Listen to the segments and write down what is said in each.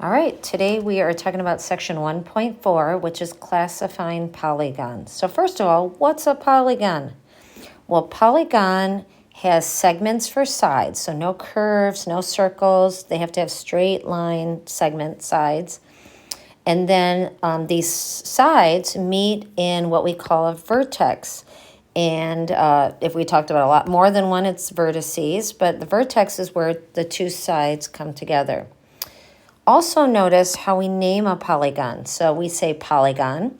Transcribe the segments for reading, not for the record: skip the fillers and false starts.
All right, today we are talking about section 1.4, which is classifying polygons. So first of all, what's a polygon? Well, polygon has segments for sides, so no curves, no circles. They have to have straight line segment sides. And then these sides meet in what we call a vertex. And if we talked about a lot more than one, it's vertices, but the vertex is where the two sides come together. Also notice how we name a polygon. So we say polygon,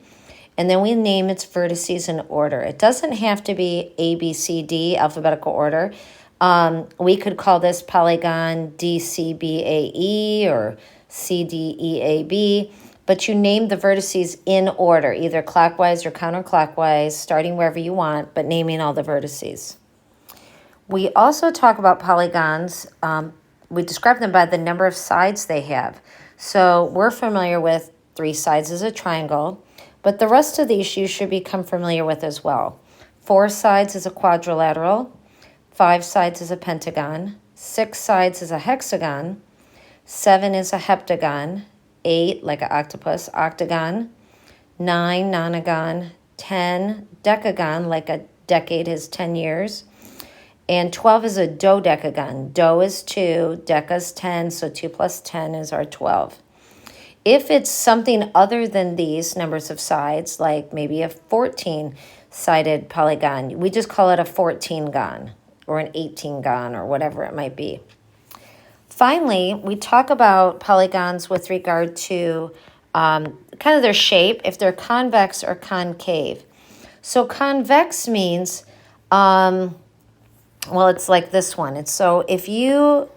and then we name its vertices in order. It doesn't have to be A, B, C, D, alphabetical order. We could call this polygon D, C, B, A, E, or C, D, E, A, B, but you name the vertices in order, either clockwise or counterclockwise, starting wherever you want, but naming all the vertices. We also talk about polygons. We describe them by the number of sides they have. So we're familiar with 3 sides as a triangle, but the rest of these you should become familiar with as well. 4 sides is a quadrilateral, 5 sides is a pentagon, 6 sides is a hexagon, 7 is a heptagon, 8, like an octopus, octagon, 9, nonagon, 10, decagon, like a decade is 10 years, and 12 is a dodecagon. Do is 2, deca is 10, so 2 plus 10 is our 12. If it's something other than these numbers of sides, like maybe a 14-sided polygon, we just call it a 14gon or an 18gon or whatever it might be. Finally, we talk about polygons with regard to kind of their shape, if they're convex or concave. So convex means... well, it's like this one. It's so if you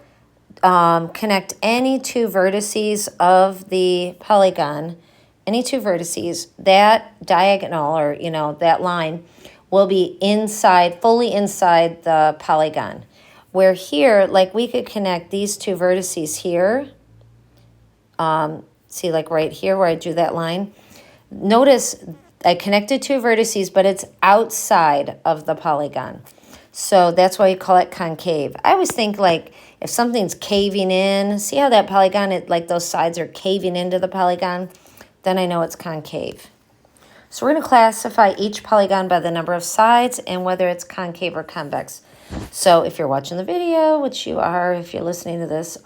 connect any 2 vertices of the polygon, any 2 vertices, that diagonal or, that line will be inside, fully inside the polygon. Where here, like we could connect these 2 vertices here. See, like right here where I drew that line. Notice I connected 2 vertices, but it's outside of the polygon. So that's why you call it concave. I always think like if something's caving in, see how that polygon, like those sides are caving into the polygon? Then I know it's concave. So we're going to classify each polygon by the number of sides and whether it's concave or convex. So if you're watching the video, which you are if you're listening to this,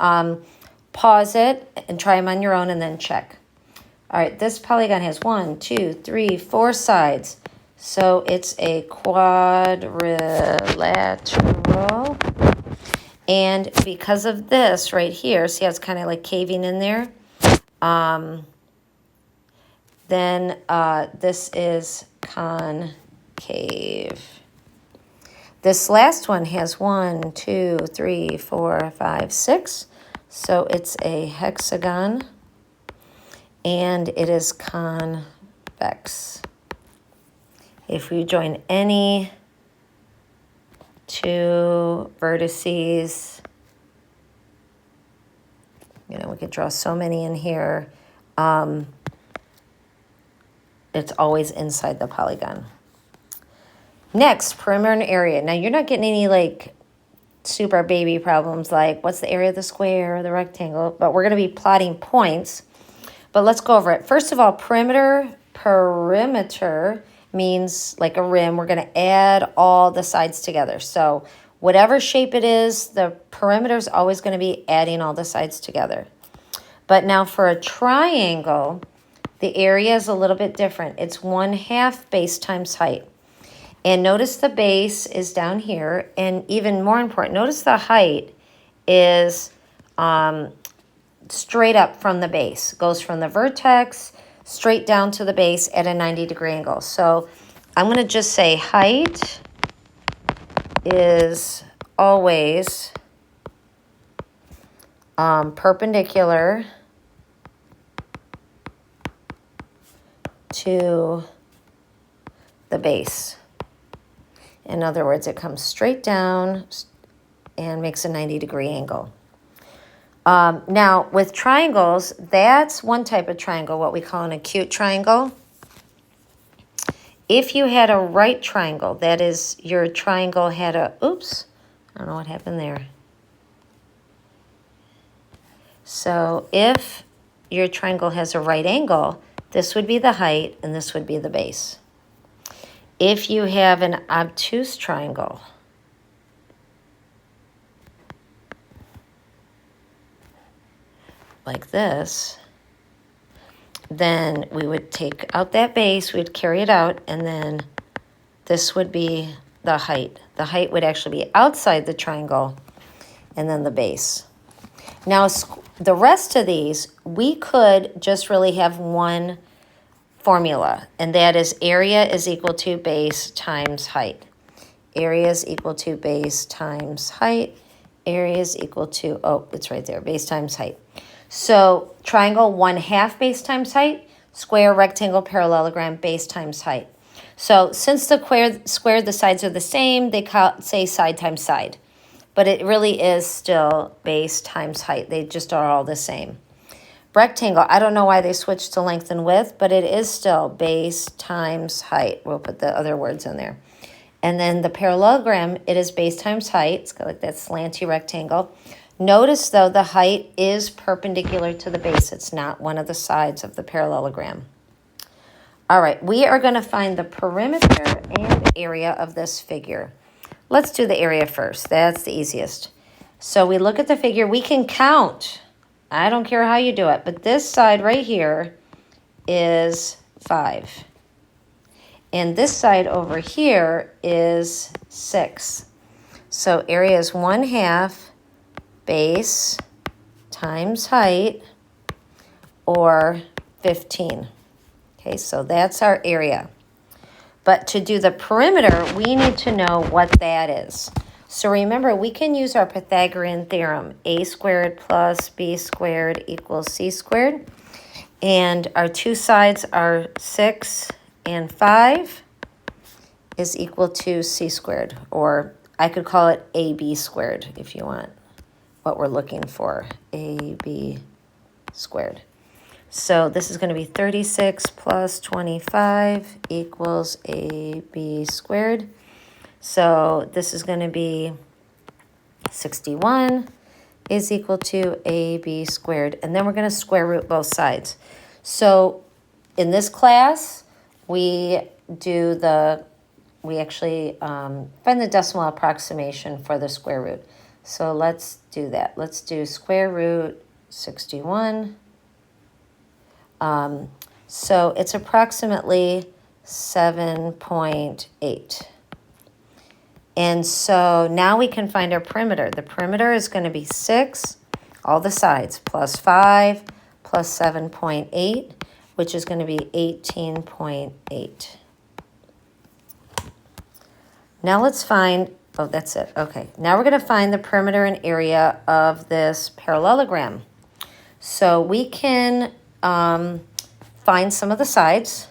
pause it and try them on your own and then check. All right, this polygon has 1, 2, 3, 4 sides. So it's a quadrilateral. And because of this right here, see how it's kind of like caving in there? Then this is concave. This last one has 1, 2, 3, 4, 5, 6. So it's a hexagon. And it is convex. If we join any 2 vertices, we could draw so many in here. It's always inside the polygon. Next, perimeter and area. Now, you're not getting any, like, super baby problems like what's the area of the square or the rectangle, but we're going to be plotting points. But let's go over it. First of all, perimeter means like a rim. We're going to add all the sides together. So whatever shape it is, the perimeter is always going to be adding all the sides together. But now for a triangle, the area is a little bit different. It's 1/2 base times height. And notice the base is down here. And even more important, notice the height is straight up from the base. Goes from the vertex straight down to the base at a 90-degree angle. So I'm going to just say height is always perpendicular to the base. In other words, it comes straight down and makes a 90-degree angle. Now, with triangles, that's one type of triangle, what we call an acute triangle. If you had a right triangle, that is, your triangle had a, oops, I don't know what happened there. So if your triangle has a right angle, this would be the height and this would be the base. If you have an obtuse triangle, like this, then we would take out that base, we'd carry it out, and then this would be the height. The height would actually be outside the triangle, and then the base. Now, the rest of these, we could just really have one formula, and that is area is equal to base times height. Area is equal to base times height. Area is equal to, oh, it's right there, base times height. So triangle 1/2 base times height, square, rectangle, parallelogram, base times height. So since the square, the sides are the same, they say side times side. But it really is still base times height. They just are all the same. Rectangle, I don't know why they switched to length and width, but it is still base times height. We'll put the other words in there. And then the parallelogram, it is base times height. It's got like that slanty rectangle. Notice, though, the height is perpendicular to the base. It's not one of the sides of the parallelogram. All right, we are going to find the perimeter and area of this figure. Let's do the area first. That's the easiest. So we look at the figure. We can count. I don't care how you do it, but this side right here is 5. And this side over here is 6. So area is 1/2 base times height, or 15. Okay, so that's our area. But to do the perimeter, we need to know what that is. So remember, we can use our Pythagorean theorem. A squared plus b squared equals c squared. And our two sides are 6 and 5 is equal to c squared. Or I could call it ab squared if you want what we're looking for, ab squared. So this is going to be 36 plus 25 equals ab squared. So this is going to be 61 is equal to ab squared. And then we're going to square root both sides. So in this class, we actually find the decimal approximation for the square root. So let's do that. Let's do square root 61. So it's approximately 7.8. And so now we can find our perimeter. The perimeter is going to be 6, all the sides, plus 5, plus 7.8, which is going to be 18.8. Now let's find, oh, that's it. Okay, now we're going to find the perimeter and area of this parallelogram. So we can find some of the sides.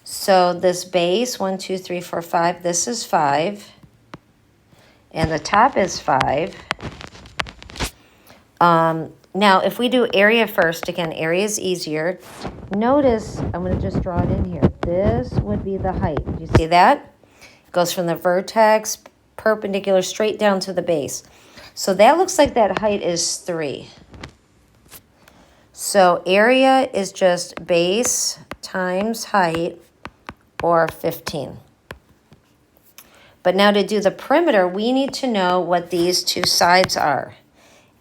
So this base, 1, 2, 3, 4, 5, this is 5. And the top is 5. Now, if we do area first, again, area is easier. Notice, I'm going to just draw it in here. This would be the height. Do you see that? It goes from the vertex perpendicular straight down to the base. So that looks like that height is 3. So area is just base times height, or 15. But now to do the perimeter, we need to know what these two sides are.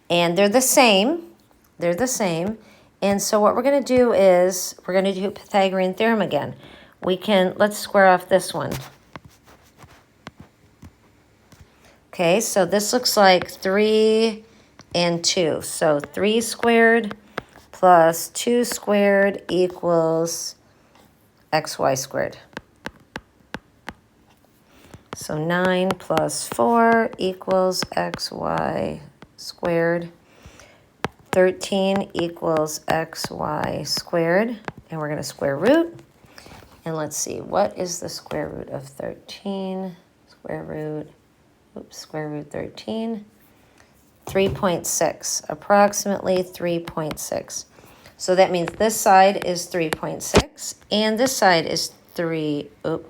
And they're the same. They're the same. And so what we're going to do is, we're going to do Pythagorean theorem again. Let's square off this one. Okay, so this looks like 3 and 2. So 3 squared plus 2 squared equals xy squared. So 9 plus 4 equals xy squared. 13 equals xy squared. And we're going to square root. And let's see, what is the square root of 13? Square root 13. 3.6, approximately 3.6. So that means this side is 3.6, and this side is 3, that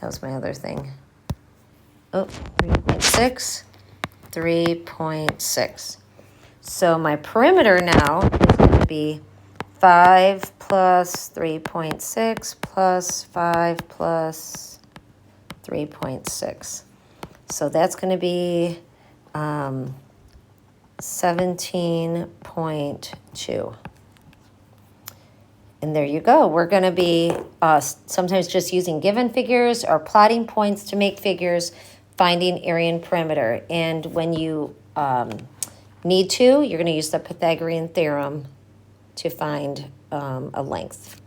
was my other thing. 3.6, 3.6. So my perimeter now is going to be 5 plus 3.6 plus 5 plus 3.6. So that's going to be 17.2. And there you go. We're going to be sometimes just using given figures or plotting points to make figures, finding area and perimeter. And when you need to, you're going to use the Pythagorean theorem to find a length.